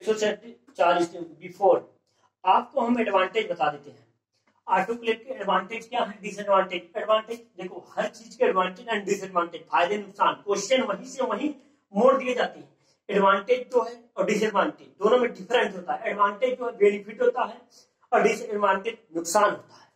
140 before आपको हम advantage बता देते हैं। ऑटोक्लेव के एडवांटेज क्या है, डिसएडवांटेज। एडवांटेज देखो, हर चीज के एडवांटेज एंड डिसएडवांटेज, फायदे नुकसान, क्वेश्चन वहीं से वहीं मोड़ दिए जाते हैं। एडवांटेज जो है और डिसएडवांटेज दोनों में डिफरेंस होता है। एडवांटेज जो है बेनिफिट होता है और डिसएडवांटेज नुकसान होता है।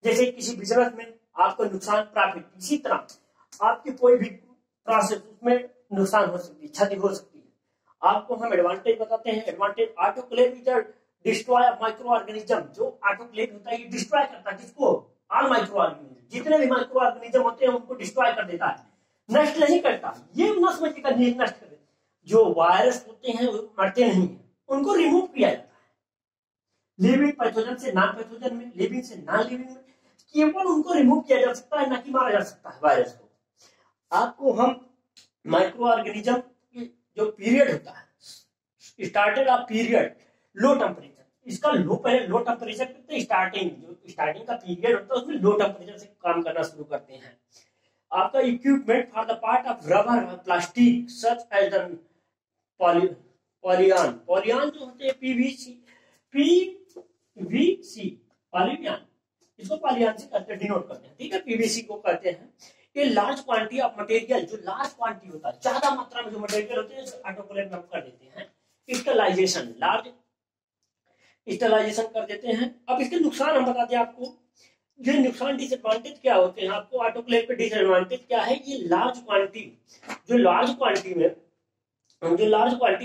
जैसे किसी बिजनेस में आपको नुकसान प्रॉफिट, इसी तरह आपकी कोई भी प्रोसेस उसमें नुकसान हो सकती है, क्षति हो सकती है। आपको हम एडवांटेज बताते हैं। Advantage, autoclave is destroy micro organism. जो ऑटोक्लेव होता है ये डिस्ट्रॉय करता है किसको, ऑल माइक्रो ऑर्गेनिज्म, जितने भी माइक्रो ऑर्गेनिज्म होते हैं उनको डिस्ट्रॉय कर देता है, नष्ट नहीं करता। ये न समझिएगा नष्ट कर देता। जो वायरस होते हैं वो मरते नहीं है, उनको रिमूव किया जाता है। लिविंग पैथोजन से नॉन पैथोजन में, लिविंग से नॉन लिविंग में, केवल उनको रिमूव किया जा सकता है, ना कि मारा जा सकता है वायरस को। आपको हम माइक्रो ऑर्गेनिज्म जो पीरियड होता है, started off period low temperature, इसका लो, पहले लो टेम्परेचर करते हैं। स्टार्टिंग का पीरियड होता है उसमें लो टेम्परेचर से काम करना शुरू करते हैं। आपका equipment for the part of rubber plastic such as the polyene जो होते हैं पीवीसी पॉलियान, इसको पॉलियान से करते डिनोट करते हैं, ठीक है, पीवीसी को कहते हैं। ये लार्ज क्वांटिटी ऑफ मटेरियल, जो लार्ज क्वांटिटी होता है, ज्यादा मात्रा में जो मटेरियल होते हैं ऑटोक्लेव में कर देते हैं। स्टरलाइजेशन, लार्ज स्टरलाइजेशन कर देते हैं। अब इसके नुकसान हम बताते हैं आपको। ये नुकसान डिसएडवांटेज क्या होते हैं आपको ऑटोक्लेव के डिसएडवांटेज क्या है। ये लार्ज क्वांटिटी, जो लार्ज क्वांटिटी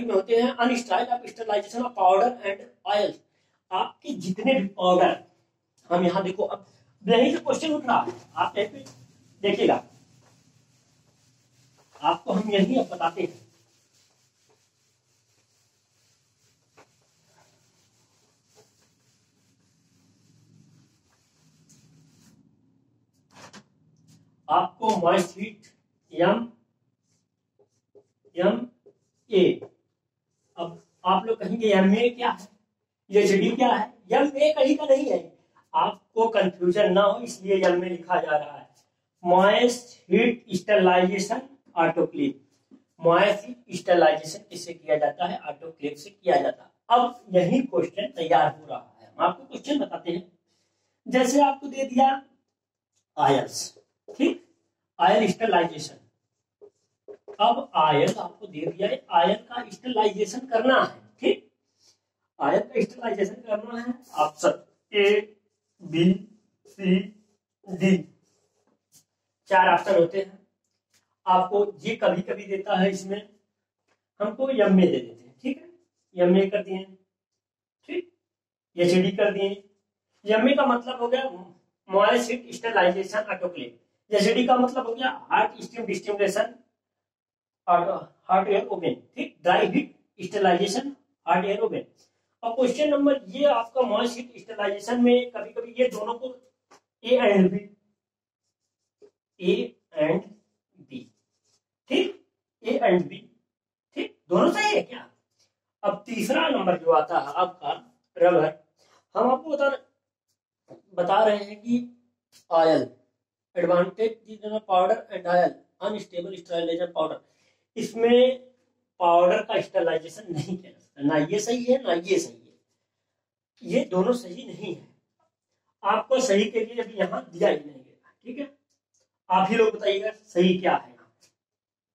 में होते हैं, unsuitable of sterilisation of powder and oil. आपके जितने भी पाउडर, हम यहाँ देखो, अब यही से क्वेश्चन उठ रहा है, आप देखिएगा, आपको हम यही अब बताते हैं। आपको मॉइस्ट हीट MA, अब आप लोग कहेंगे MA क्या है, एचडी क्या है। MA कहीं का नहीं है, आपको कंफ्यूजन ना हो इसलिए MA लिखा जा रहा है। Moist heat sterilization autoclave. Moist heat sterilization किससे किया जाता है, ऑटोक्लेव से किया जाता है। अब यही क्वेश्चन तैयार हो रहा है, हम आपको क्वेश्चन बताते हैं। जैसे आपको दे दिया आयल्स, ठीक, आयल स्टरलाइजेशन। अब आयल आपको दे दिया है, आयल का स्टरलाइजेशन करना है, ठीक, आयल का स्टरलाइजेशन करना है। ऑप्शन ABCD 4 ऑप्शन होते हैं। आपको ये कभी कभी देता है, इसमें हमको MA दे देते हैं, ठीक है, MA कर दिए, ठीक, HD कर दिए। MA का मतलब हो गया moist heat sterilization autoclave. HD का मतलब हो गया hard steam distillation hot air oven, ठीक, dry heat sterilisation hot air oven. और क्वेश्चन नंबर, ये आपका मॉइस्ट हीट स्टरलाइजेशन में कभी कभी ये दोनों को A एंड B, ठीक, A एंड B, ठीक, दोनों सही है क्या। अब तीसरा नंबर जो आता है आपका रबर, हम आपको बता रहे हैं कि oil advantage powder and oil unstable sterilization powder. इसमें पाउडर का स्टरलाइजेशन नहीं किया जा सकता, ना ये सही है ना ये सही है, ये दोनों सही नहीं है। आपको सही के लिए अभी यहाँ दिया ही नहीं गया, ठीक है। आप ही लोग बताइएगा सही क्या है,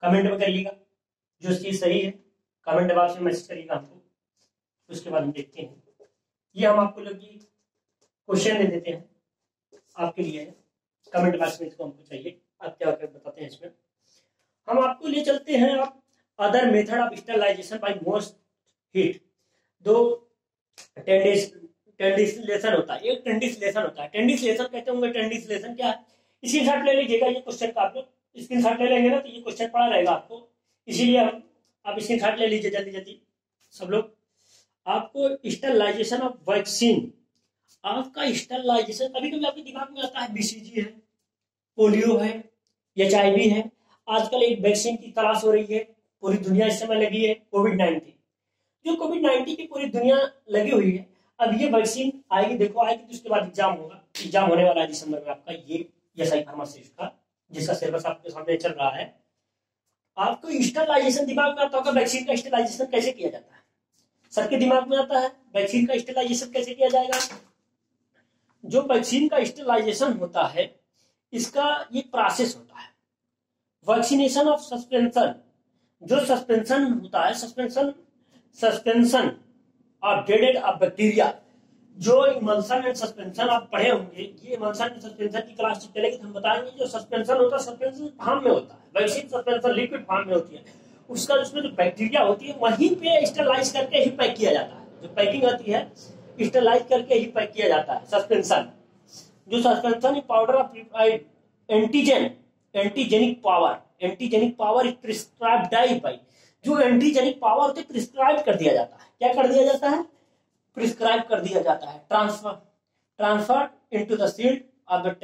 कमेंट में करिएगा। जो चीज सही है कमेंट बॉक्स में मैसेज करिएगा हमको, उसके बाद हम देखते हैं। ये हम आपको लोग क्वेश्चन दे देते हैं आपके लिए, कमेंट बॉक्स में इसको हमको चाहिए, आप क्या बताते हैं इसमें। हम आपको ले चलते हैं आप other method of sterilization by moist heat. दो टेंडिसलेशन होता है, एक टेंडिसलेशन होता है। टेंडिसलेशन कहते होंगे, टेंडिसलेशन क्या है, स्क्रीनशॉट ले लीजिएगा। ये क्वेश्चन का आप लोग स्क्रीनशॉट ले लेंगे ना तो ये क्वेश्चन पड़ा रहेगा आपको, इसीलिए हम आप स्क्रीनशॉट ले लीजिए जल्दी जल्दी सब लोग। आपको स्टरलाइजेशन ऑफ वैक्सीन, आपका स्टरलाइजेशन कभी कभी आपके दिमाग में आता है BCG है, पोलियो है, HIV है। आजकल एक वैक्सीन की तलाश हो रही है, पूरी दुनिया इस समय लगी है, कोविड-19। जो कोविड-19 की पूरी दुनिया लगी हुई है, अब ये वैक्सीन आएगी, देखो आएगी तो उसके बाद एग्जाम होगा। एग्जाम होने वाला है दिसंबर में आपका, ये SI फार्मासिस्ट का, जिसका सिलेबस आपके सामने चल रहा है। आपको स्टरलाइजेशन दिमाग में आता होगा, वैक्सीन का स्टरलाइजेशन कैसे किया जाता है। सबके दिमाग में आता है वैक्सीन का स्टेलाइजेशन कैसे किया जाएगा। जो वैक्सीन का स्टेलाइजेशन होता है इसका ये प्रोसेस होता है वैक्सीनेशन ऑफ सस्पेंशन। जो सस्पेंशन होता है सस्पेंशन ऑफ डेडेड ऑफ बैक्टीरिया। जो इमल्सन एंड सस्पेंशन आप पढ़े होंगे, ये इमल्सन एंड सस्पेंशन की क्लास चलेगी तो हम बताएंगे। जो सस्पेंशन होता है सस्पेंशन फॉर्म में होता है, वैक्सीन सस्पेंशन लिक्विड फॉर्म में होती है। उसका उसमें जो बैक्टीरिया होती है वहीं पे स्टेरलाइज करके ही पैक किया जाता है। जो पैकिंग होती है स्टेरलाइज करके ही पैक किया जाता है सस्पेंशन। जो suspension powder of antigenic power is prescribed bye. जो एंटीजेनिक पावर होते प्रिस्क्राइब कर दिया जाता है। क्या कर दिया जाता है? प्रिस्क्राइब कर दिया जाता है। Transfer into the sealed off the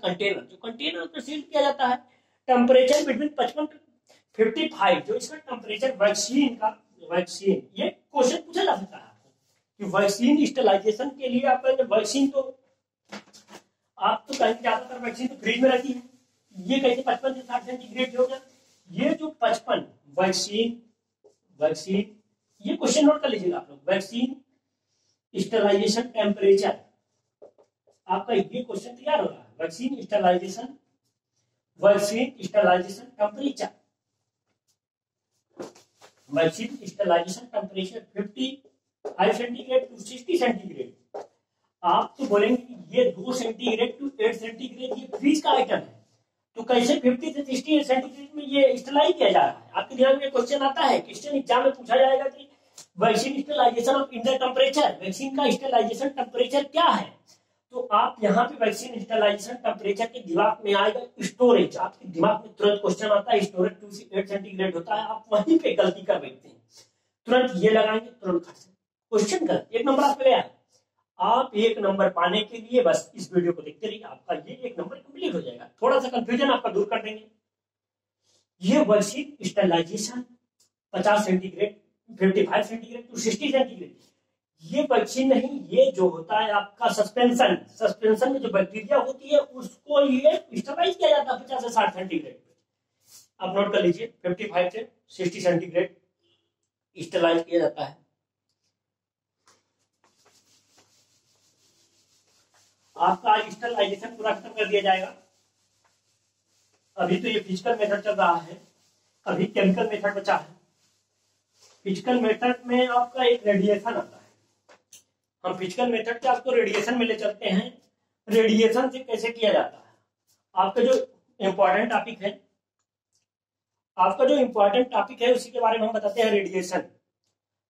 container. जो कंटेनर को सील किया जाता है। Temperature between 55 to 55। जो इसका टेम्परेचर वैक्सीन ये क्वेश्चन पूछा जा सकता है आपको कि वैक्सीन स्टेलाइजेशन के लिए आप वैक्सीन तो आप तो कहीं ज्यादातर वैक्सीन तो फ्रिज में रहती है। ये कैसे 55 से 60 सेंटीग्रेड हो गया। ये जो 55 वैक्सीन ये क्वेश्चन नोट कर लीजिएगा आप लोग। वैक्सीन स्टेलाइजेशन टेम्परेचर आपका ये क्वेश्चन तैयार हो रहा है। Vaccine sterilization temperature. Vaccine sterilization temperature 55 centigrade to 60 centigrade. आप तो बोलेंगे कि ये 2 सेंटीग्रेड टू 8 सेंटीग्रेड ये फ्रीज का आइटम है, तो कैसे 50 से 60 सेंटीग्रेड में ये स्टेलाइज किया जा रहा है। आपके दिमाग में क्वेश्चन आता है, क्वेश्चन एग्जाम में पूछा जाएगा कि vaccine sterilisation of under temperature, vaccine का स्टेलाइजेशन टेम्परेचर क्या है। तो आप यहाँ पे वैक्सीन स्टेलाइजेशन टेम्परेचर के दिमाग में आएगा स्टोरेज। आपके दिमाग में तुरंत क्वेश्चन आता है स्टोरेज 2 से 8 सेंटीग्रेड होता है। आप वहीं पे गलती कर बैठते हैं, तुरंत ये लगाएंगे तुरंत क्वेश्चन गलत। 1 नंबर आप पे गया। आप 1 नंबर पाने के लिए बस इस वीडियो को देखते रहिए, आपका ये 1 नंबर कंप्लीट हो जाएगा। थोड़ा सा कंफ्यूजन आपका दूर कर देंगे। ये vaccine sterilization 50 centigrade 55 centigrade to 60 centigrade ये वैक्सीन नहीं, ये जो होता है आपका सस्पेंशन में जो बैक्टीरिया होती है उसको ये स्टेलाइज किया जाता है 50 से 60 सेंटीग्रेड। आप नोट कर लीजिए 55 से 60 सेंटीग्रेड स्टेलाइज किया जाता है। आपका स्टेलाइजेशन पूरा खत्म कर दिया जाएगा। अभी तो ये फिजिकल मेथड चल रहा है, अभी केमिकल मेथड बचा है। फिजिकल मेथड में आपका एक रेडिएशन आता है। हम फिजिकल मेथड से आपको रेडिएशन में ले चलते हैं। रेडिएशन से कैसे किया जाता है। आपका जो इंपॉर्टेंट टॉपिक है उसी के बारे में हम बताते हैं। रेडिएशन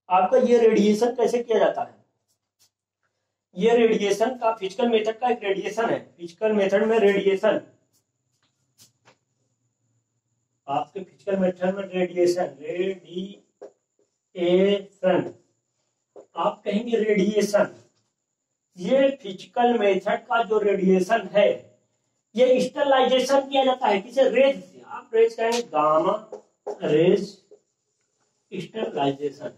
आपका ये रेडिएशन कैसे किया जाता है। ये रेडिएशन का फिजिकल मेथड का एक रेडिएशन है। फिजिकल मेथड में रेडिएशन आपके फिजिकल मेथड में रेडिएशन आप कहेंगे रेडिएशन। ये फिजिकल मेथड का जो रेडिएशन है ये स्टेलाइजेशन किया जाता है किसे? रेज से। आप रेज कहेंगे गामा रेज स्टेलाइजेशन।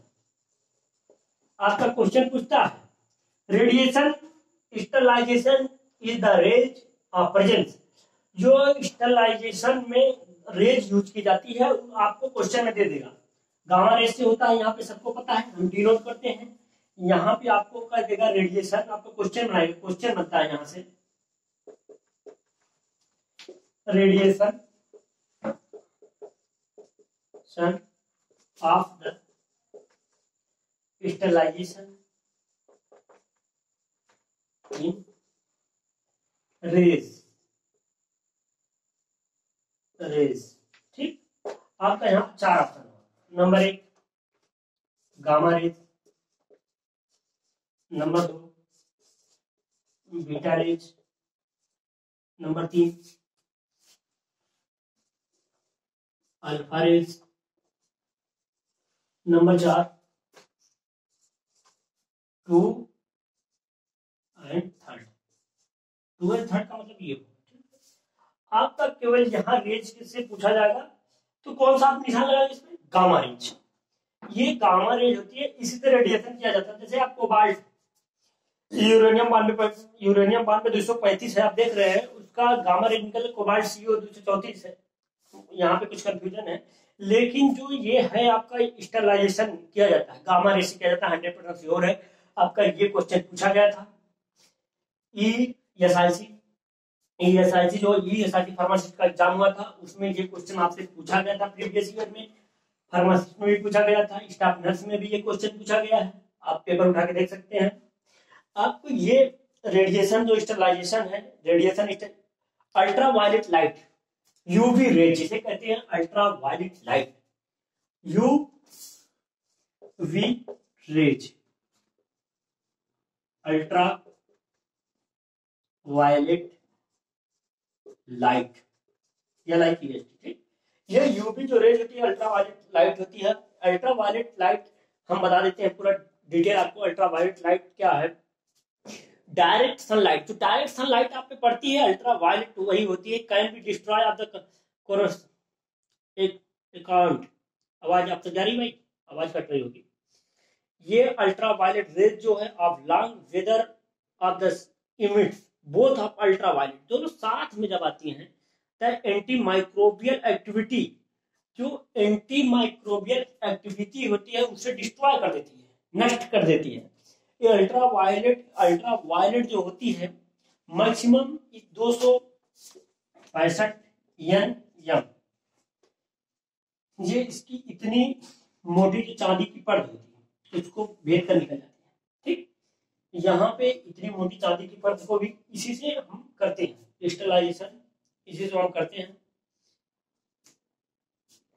आपका क्वेश्चन पूछता है radiation sterilization is the rays of presence. जो स्टेलाइजेशन में रेज यूज की जाती है आपको क्वेश्चन में दे देगा। गामा रेज से होता है, यहाँ पे सबको पता है, हम डिनोट करते हैं। यहाँ पे आपको कर देगा रेडिएशन। आपको क्वेश्चन बनाएगा, क्वेश्चन बनता है यहाँ से radiation of the sterilization in rays. ठीक, आपका यहाँ 4 option. Number 1 gamma rays, number 2 beta rays, number 3 alpha rays, number 4 2 and third. 2 and third का मतलब ये आपका केवल यहाँ रेज से पूछा जाएगा तो कौन सा आप निशान लगाएंगे इसमें? Gamma rays. ये गामा रेज होती है, इसी से रेडिएशन किया जाता है। जैसे आप कोबाल्ट यूरेनियम 92 235 है, आप देख रहे हैं उसका gamma rays nickel cobalt CO 234 है। यहाँ पे कुछ कंफ्यूजन है, लेकिन जो ये है आपका स्टरलाइजेशन किया जाता है, गामा रे से किया जाता है, 100% श्योर है। आपका ये क्वेश्चन पूछा गया था। ESIC जो ESIC फार्मासिस्ट का एग्जाम हुआ था, उसमें ये क्वेश्चन आपसे पूछा गया था प्रीवियस ईयर में। फार्मासिस्ट में भी पूछा गया था, स्टाफ नर्स में भी ये क्वेश्चन पूछा गया है। आप पेपर उठा के देख सकते हैं। आपको ये रेडिएशन जो स्टरलाइजेशन है, radiation ultra violet light, UV rays जिसे कहते हैं, ultra violet light, UV rays, ultra violet light, या लाइट की, ठीक। ये यूवी जो रेज होती है, अल्ट्रा वायलेट लाइट होती है। अल्ट्रा वायलेट लाइट हम बता देते हैं पूरा डिटेल आपको। अल्ट्रा वायलेट लाइट क्या है? डायरेक्ट सनलाइट, जो डायरेक्ट सनलाइट आप पे पड़ती है, अल्ट्रा वायलेट वही होती है। Can be destroy of the coarse, एक अकाउंट, आवाज आपसे जा रही भाई, आवाज कट रही होगी। ये अल्ट्रा वायलेट रेज जो है of long weather of the emits both of ultra violet, दोनों साथ में जब आती हैं, द एंटी माइक्रोबियल एक्टिविटी, जो एंटी माइक्रोबियल एक्टिविटी होती है उसे डिस्ट्रॉय कर देती है, नष्ट कर देती है। ये अल्ट्रा वायलेट जो होती है मैक्सिमम 265 nm, ये इसकी इतनी मोटी जो चांदी की परत होती है, इसको भेद कर निकल जाती है, ठीक। यहाँ पे इतनी मोटी चांदी की परत को भी इसी से हम करते हैं क्रिस्टलाइजेशन, इसी से हम करते हैं।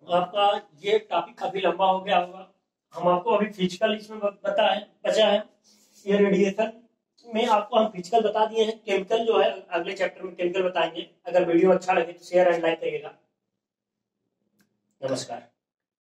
आपका ये टॉपिक काफी लंबा हो गया होगा। हम आपको अभी फिजिकल इसमें बचा है। ये रेडिएशन में आपको हम फिजिकल बता दिए हैं। केमिकल जो है अगले चैप्टर में केमिकल बताएंगे। अगर वीडियो अच्छा लगे तो शेयर एंड लाइक करिएगा। नमस्कार।